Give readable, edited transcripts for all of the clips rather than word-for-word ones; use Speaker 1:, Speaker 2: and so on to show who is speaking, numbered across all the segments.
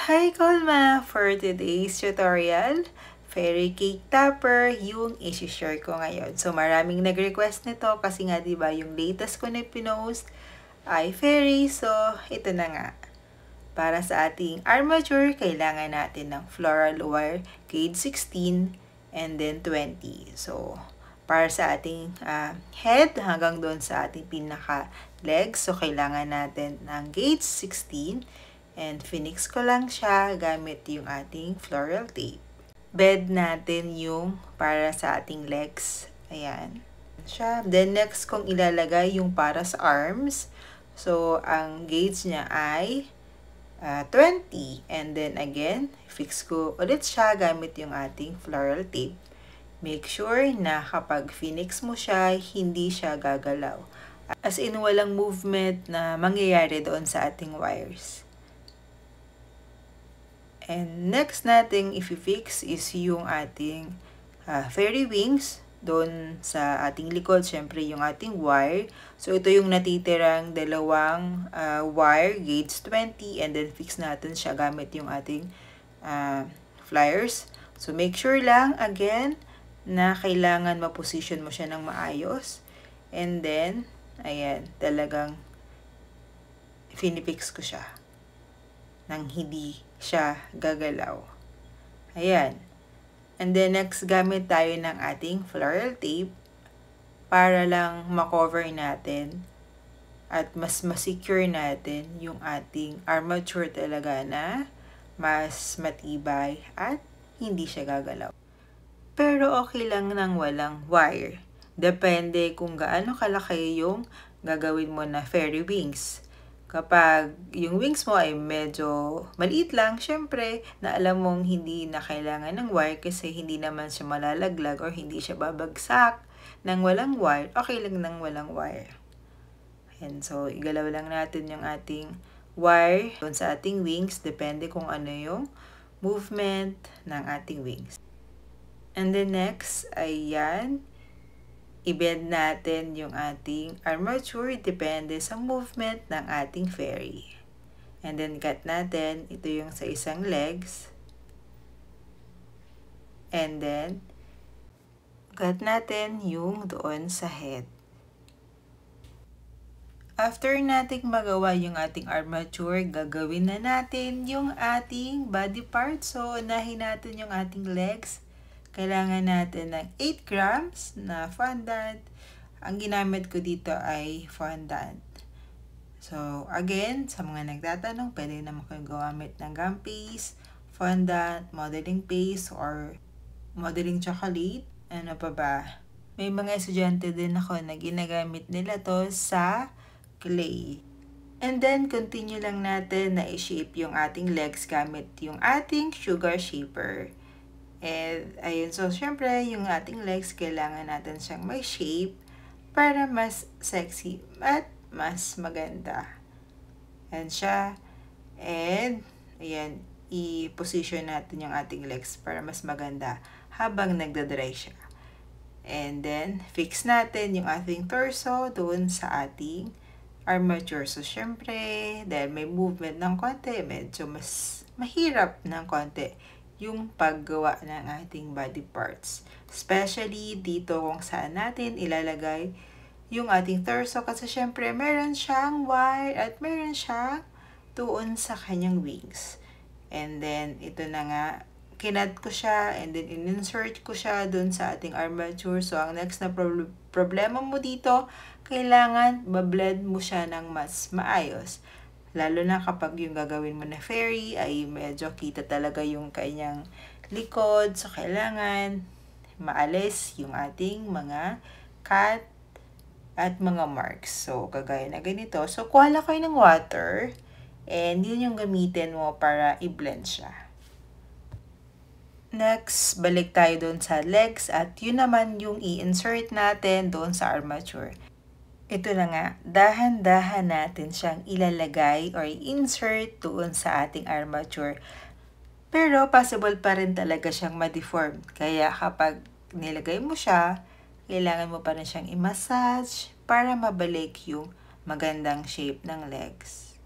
Speaker 1: Hi Kolma! For today's tutorial, fairy cake topper yung isi-share ko ngayon. So maraming nag-request nito kasi nga diba yung latest ko na pinost ay fairy. So ito na nga. Para sa ating armature, kailangan natin ng floral wire gauge 16 and then 20. So para sa ating head hanggang doon sa ating pinaka legs, so kailangan natin ng gauge 16. And finix ko lang siya gamit yung ating floral tape. Bed natin yung para sa ating legs. Ayan. Siya. Then next kong ilalagay yung para sa arms. So ang gauge niya ay 20. And then again, fix ko ulit siya gamit yung ating floral tape. Make sure na kapag finix mo siya, hindi siya gagalaw. As in, walang movement na mangyayari doon sa ating wires. And next nating i-fix is yung ating fairy wings. Doon sa ating likod, syempre yung ating wire. So ito yung natitirang dalawang wire, gauge 20. And then fix natin siya gamit yung ating flyers. So make sure lang, again, na kailangan ma-position mo siya ng maayos. And then, ayan, talagang finifix ko siya nang hindi siya gagalaw. Ayan. And then next, gamit tayo ng ating floral tape para lang makover natin at mas masecure natin yung ating armature talaga na mas matibay at hindi siya gagalaw. Pero okay lang nang walang wire. Depende kung gaano kalaki yung gagawin mo na fairy wings. Kapag yung wings mo ay medyo maliit lang, syempre, na alam mong hindi na kailangan ng wire kasi hindi naman siya malalaglag or hindi siya babagsak nang walang wire, okay lang nang walang wire. And so, igalaw lang natin yung ating wire doon sa ating wings, depende kung ano yung movement ng ating wings. And then next, ayan, i-bend natin yung ating armature, depende sa movement ng ating fairy. And then cut natin, ito yung sa isang legs. And then, cut natin yung doon sa head. After nating magawa yung ating armature, gagawin na natin yung ating body part. So, unahin natin yung ating legs. Kailangan natin ng 8 grams na fondant. Ang ginamit ko dito ay fondant. So, again, sa mga nagtatanong, pwede naman kayo gumamit ng gum paste, fondant, modeling paste, or modeling chocolate. Ano pa ba? May mga estudyante din ako na ginagamit nila to sa clay. And then, continue lang natin na i-shape yung ating legs gamit yung ating sugar shaper. And, ayun, so, syempre, yung ating legs, kailangan natin siyang may shape para mas sexy at mas maganda. Ayan siya. And, ayan, i-position natin yung ating legs para mas maganda habang nagdadry siya. And then, fix natin yung ating torso doon sa ating armature. So, syempre, dahil may movement ng konti, medyo mas mahirap ng konti yung paggawa ng ating body parts. Especially dito kung saan natin ilalagay yung ating torso kasi syempre meron siyang wire at meron siyang doon sa kanyang wings. And then ito na nga, kinat ko siya and then in-insert ko siya doon sa ating armature. So ang next na problema mo dito, kailangan ma-blend mo siya ng mas maayos. Lalo na kapag yung gagawin mo na fairy ay medyo kita talaga yung kanyang likod. So, kailangan maalis yung ating mga cut at mga marks. So, kagaya na ganito. So, kuha lang kayo ng water and yun yung gamitin mo para i-blend siya. Next, balik tayo doon sa legs at yun naman yung i-insert natin doon sa armature. Ito na nga, dahan-dahan natin siyang ilalagay or insert doon sa ating armature. Pero possible pa rin talaga siyang ma-deform. Kaya kapag nilagay mo siya, kailangan mo pa rin siyang i-massage para mabalik yung magandang shape ng legs.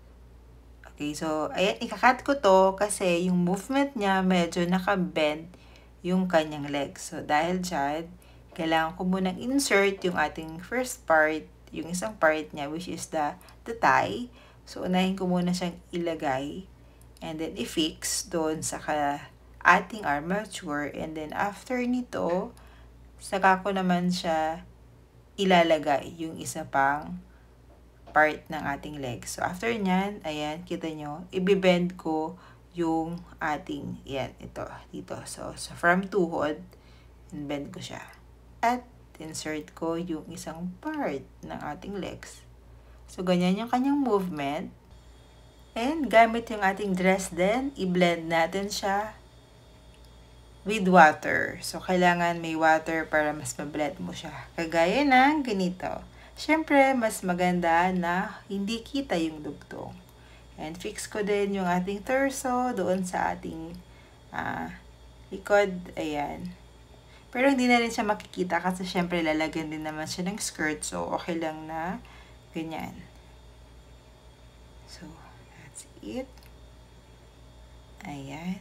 Speaker 1: Okay, so, ayan, ikakat ko to kasi yung movement niya medyo naka-bend yung kanyang legs. So, dahil dyan, kailangan ko munang insert yung ating first part, yung isang part niya, which is the thigh. So, unahin ko muna siyang ilagay and then i-fix doon sa ating armature. And then, after nito, saka ko naman siya ilalagay yung isa pang part ng ating leg. So, after nyan, ayan, kita nyo, ibibend ko yung ating, yan, ito, dito. So, from tuhod, bend ko siya. At, insert ko yung isang part ng ating legs. So, ganyan yung kanyang movement. And, gamit yung ating dress din, i-blend natin siya with water. So, kailangan may water para mas ma-blend mo siya. Kagaya ng ganito. Siyempre, mas maganda na hindi kita yung dugtong. And fix ko din yung ating torso doon sa ating likod. Ayan. Pero hindi na rin siya makikita kasi siyempre lalagyan din naman siya ng skirt. So, okay lang na ganyan. So, that's it. Ayan.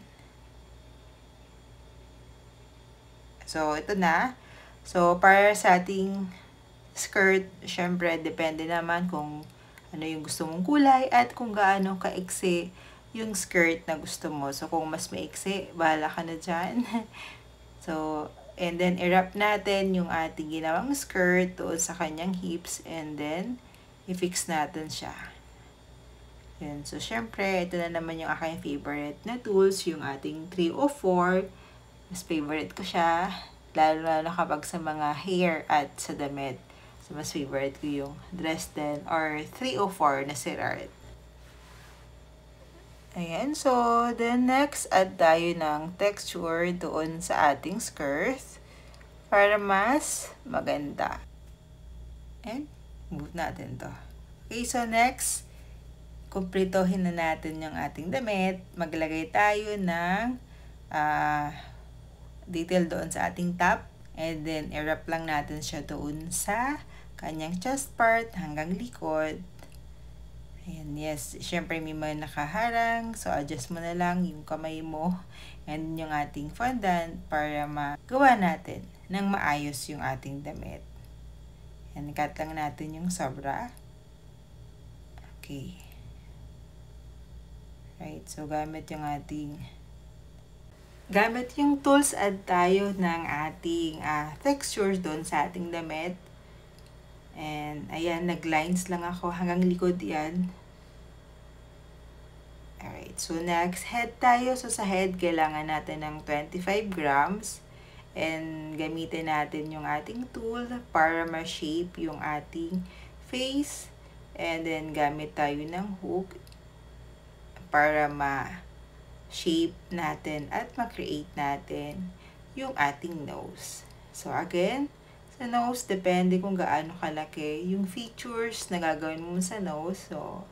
Speaker 1: So, ito na. So, para sa ating skirt, syempre, depende naman kung ano yung gusto mong kulay at kung gaano kaiksi yung skirt na gusto mo. So, kung mas maiksi, bahala ka na dyan. So, and then, i-wrap natin yung ating ginawang skirt doon sa kanyang hips and then, i-fix natin siya. Yun. So, syempre, ito na naman yung aking favorite na tools, yung ating 304. Mas favorite ko siya, lalo na kapag sa mga hair at sa damit. So, mas favorite ko yung Dresden or 304 na Sirart. Ayan. So, then next, add tayo ng texture doon sa ating skirt para mas maganda. And, move natin to. Okay, so next, kumpletohin na natin yung ating damit. Maglagay tayo ng detail doon sa ating top. And then, i-wrap lang natin siya doon sa kanyang chest part hanggang likod. Ayan, yes. Siyempre, may mga nakaharang. So, adjust mo na lang yung kamay mo and yung ating fondant para magawa natin ng maayos yung ating damit. Ayan, cut lang natin yung sobra. Okay. Right, so gamit yung tools, add tayo ng ating textures doon sa ating damit. And, ayan, nag-lines lang ako hanggang likod yan. Alright, so next, head tayo. So, sa head, kailangan natin ng 25 grams. And, gamitin natin yung ating tool para ma-shape yung ating face. And then, gamit tayo ng hook para ma-shape natin at ma-create natin yung ating nose. So, again, sa nose, depende kung gaano kalaki yung features na gagawin mo sa nose. So,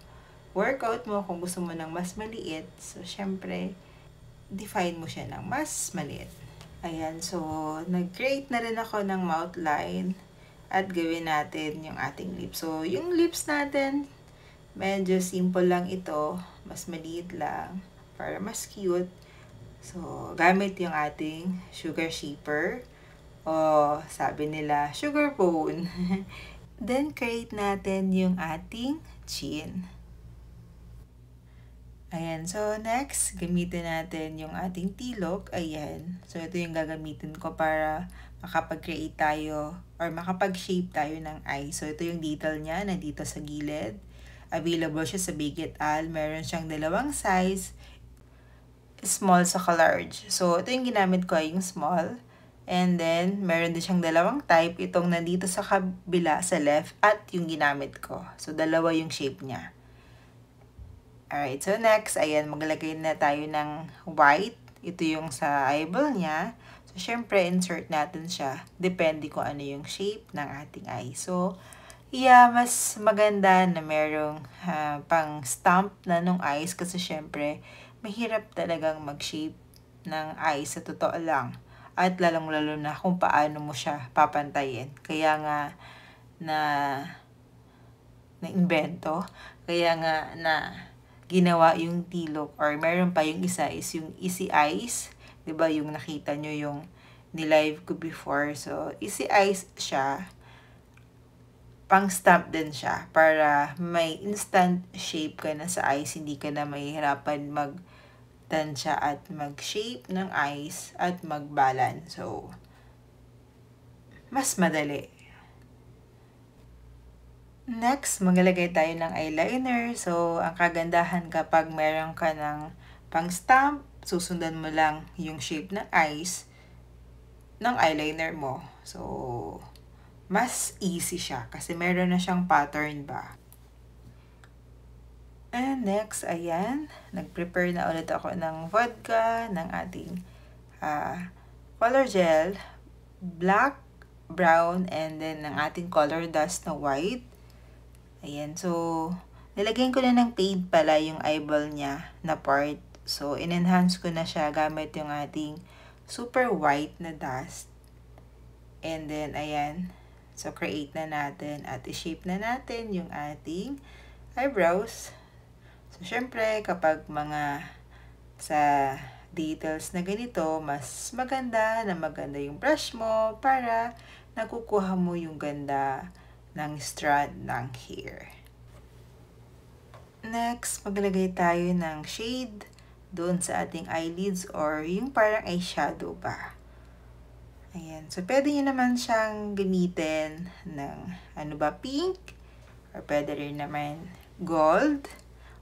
Speaker 1: workout mo kung gusto mo ng mas maliit. So, syempre, define mo siya ng mas maliit. Ayan, so, nag-create na rin ako ng mouth line at gawin natin yung ating lips. So, yung lips natin, medyo simple lang ito. Mas maliit lang para mas cute. So, gamit yung ating sugar shaper. O, sabi nila, sugar bone. Then, create natin yung ating chin. Ayan. So, next, gamitin natin yung ating tilok. Ayan. So, ito yung gagamitin ko para makapag-create tayo or makapag-shape tayo ng eye. So, ito yung detail niya, nandito sa gilid. Available siya sa Big et al. Meron siyang dalawang size, small sa large. So, ito yung ginamit ko ay yung small. And then, meron din siyang dalawang type. Itong nandito sa kabila, sa left, at yung ginamit ko. So, dalawa yung shape niya. Alright, so next, ayan, maglagay na tayo ng white. Ito yung sa eyeball niya. So, syempre, insert natin siya. Depende kung ano yung shape ng ating eye. So, yeah, mas maganda na merong pang stamp na nung eyes kasi syempre, mahirap talagang mag-shape ng eyes sa totoo lang. At lalong-lalo na kung paano mo siya papantayin. Kaya nga na-invento. Kaya nga na ginawa yung tilok, or meron pa yung isa is yung Easy Eyes. 'Di ba yung nakita nyo yung ni-live ko before. So, Easy Eyes siya. Pang-stamp din siya para may instant shape ka na sa eyes. Hindi ka na mahihirapan mag-tansya at mag-shape ng eyes at mag-balance. So, mas madali. Next, maglalagay tayo ng eyeliner. So, ang kagandahan kapag meron ka ng pang-stamp, susundan mo lang yung shape ng eyes ng eyeliner mo. So, mas easy siya kasi meron na siyang pattern ba. And next, ayan, nag-prepare na ulit ako ng vodka, ng ating color gel, black, brown, and then ng ating color dust na white. Ayan, so, nilagyan ko na ng paint pala yung eyeball niya na part. So, in-enhance ko na siya gamit yung ating super white na dust. And then, ayan, so, create na natin at i-shape na natin yung ating eyebrows. So, syempre, kapag mga sa details na ganito, mas maganda yung brush mo para nakukuha mo yung ganda ng strand ng hair. Next, maglagay tayo ng shade doon sa ating eyelids or yung parang eyeshadow ba. Ayan. So, pwede nyo naman siyang gamitin ng pink, or pwede rin naman gold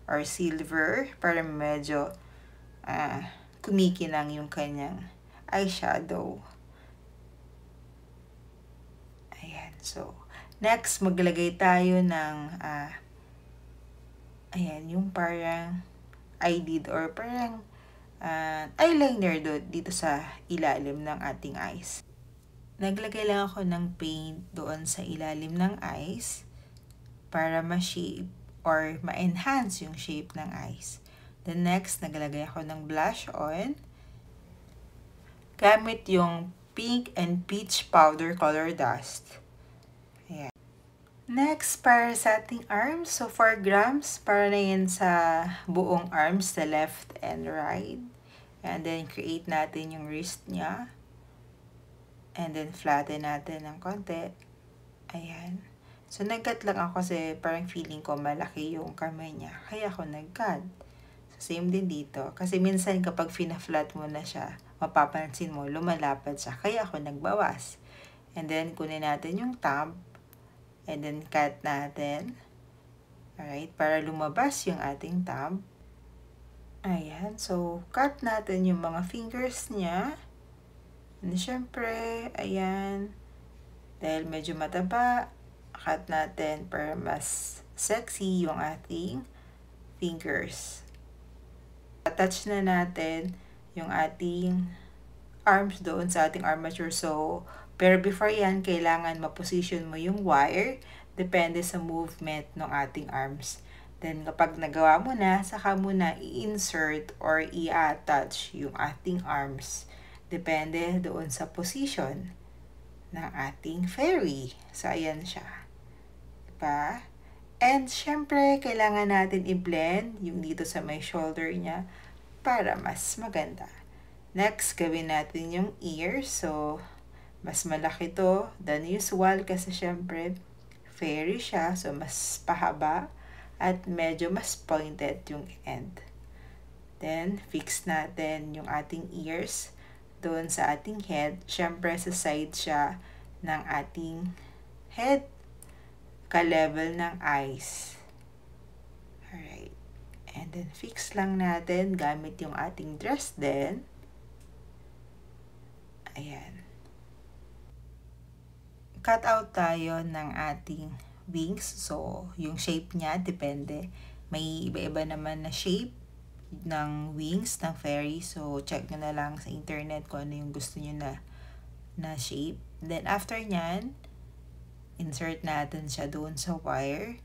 Speaker 1: or silver para medyo kumikinang yung kanyang eyeshadow. Ayan. So, next, maglagay tayo ng ayan, yung parang eyelid or parang eyeliner dito sa ilalim ng ating eyes. Naglagay lang ako ng paint doon sa ilalim ng eyes para ma-shape or ma-enhance yung shape ng eyes. Then next, naglagay ako ng blush on gamit yung pink and peach powder color dust. Ayan. Next, para sa ating arms, so 4 grams, para na yan sa buong arms, the left and right. And then, create natin yung wrist niya. And then, flatten natin ng konti. Ayan. So, nag-cut lang ako kasi parang feeling ko malaki yung kamay niya. Kaya ako nag-cut. So, same din dito. Kasi minsan kapag fina-flat mo na siya, mapapansin mo, lumalapad siya. Kaya ako nagbawas. And then, kunin natin yung thumb. And then, cut natin. Alright, para lumabas yung ating thumb. Ayan, so, cut natin yung mga fingers niya. And syempre, ayan, dahil medyo mataba, cut natin para mas sexy yung ating fingers. Attach na natin yung ating arms doon sa ating armature. So, pero before yan, kailangan ma-position mo yung wire. Depende sa movement ng ating arms. Then, kapag nagawa mo na, saka mo na i-insert or i-attach yung ating arms. Depende doon sa position ng ating fairy. So, ayan siya. Diba? And, syempre, kailangan natin i-blend yung dito sa may shoulder niya para mas maganda. Next, gawin natin yung ears. So, mas malaki to than usual kasi syempre, fairy siya. So, mas pahaba at medyo mas pointed yung end. Then, fix natin yung ating ears doon sa ating head. Syempre, sa side siya ng ating head, ka-level ng eyes. Alright. And then, fix lang natin gamit yung ating dress din. Ayan. Cut out tayo ng ating wings. So, yung shape niya, depende. May iba-iba naman na shape ng wings ng fairy. So, check nyo na lang sa internet kung ano yung gusto nyo na shape. Then, after nyan, insert natin siya doon sa wire.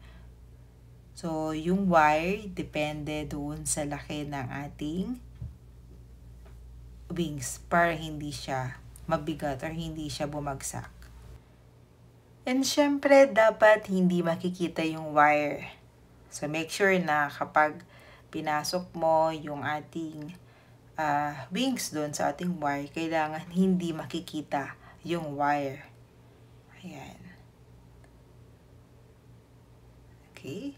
Speaker 1: So, yung wire, depende doon sa laki ng ating wings para hindi siya mabigat or hindi siya bumagsak. And syempre, dapat hindi makikita yung wire. So, make sure na kapag pinasok mo yung ating wings doon sa ating wire, kailangan hindi makikita yung wire. Ayan. Okay.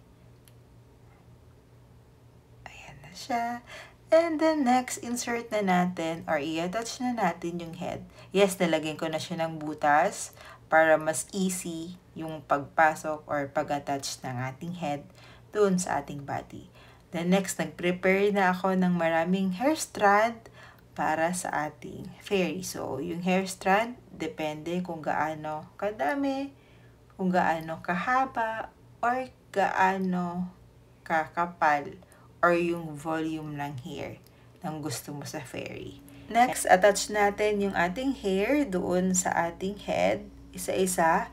Speaker 1: Ayan na siya. And then next, insert na natin or i-attach na natin yung head. Yes, nalagyan ko na siya ng butas para mas easy yung pagpasok or pag-attach ng ating head doon sa ating body. Then next, nag-prepare na ako ng maraming hair strand para sa ating fairy. So, yung hair strand, depende kung gaano kadami, kung gaano kahaba, or gaano kakapal, or yung volume ng hair ng gusto mo sa fairy. Next, attach natin yung ating hair doon sa ating head, isa-isa.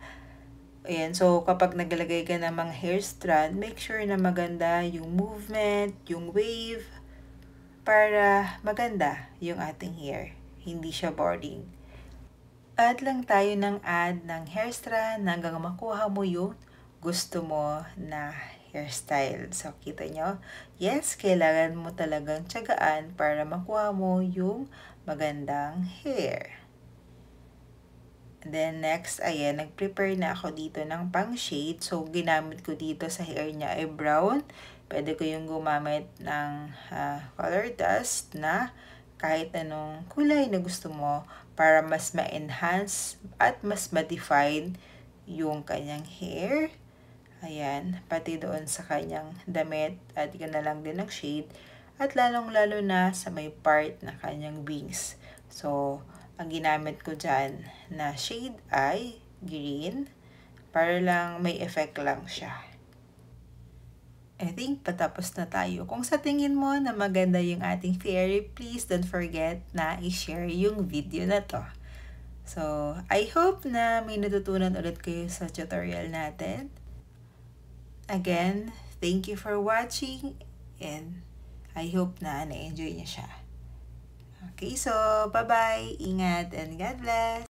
Speaker 1: Ayan, so kapag naglagay ka ng mga hair strand, make sure na maganda yung movement, yung wave, para maganda yung ating hair. Hindi siya boring. Add lang tayo ng add ng hair strand hanggang makuha mo yung gusto mo na hairstyle. So, kita nyo? Yes, kailangan mo talagang tiyagaan para makuha mo yung magandang hair. And then, next, ayan, nag-prepare na ako dito ng pang shade. So, ginamit ko dito sa hair niya ay brown. Pwede ko yung gumamit ng color dust na kahit anong kulay na gusto mo para mas ma-enhance at mas ma-define yung kanyang hair. Ayan, pati doon sa kanyang damit, add ka na lang din ng shade. At lalong-lalo na sa may part na kanyang wings. So, ang ginamit ko dyan na shade ay green. Para lang may effect lang siya. I think patapos na tayo. Kung sa tingin mo na maganda yung ating fairy, please don't forget na i-share yung video na to. So, I hope na may natutunan ulit kayo sa tutorial natin. Again, thank you for watching and I hope na na-enjoy niyo siya. Okay, so bye-bye, ingat and God bless!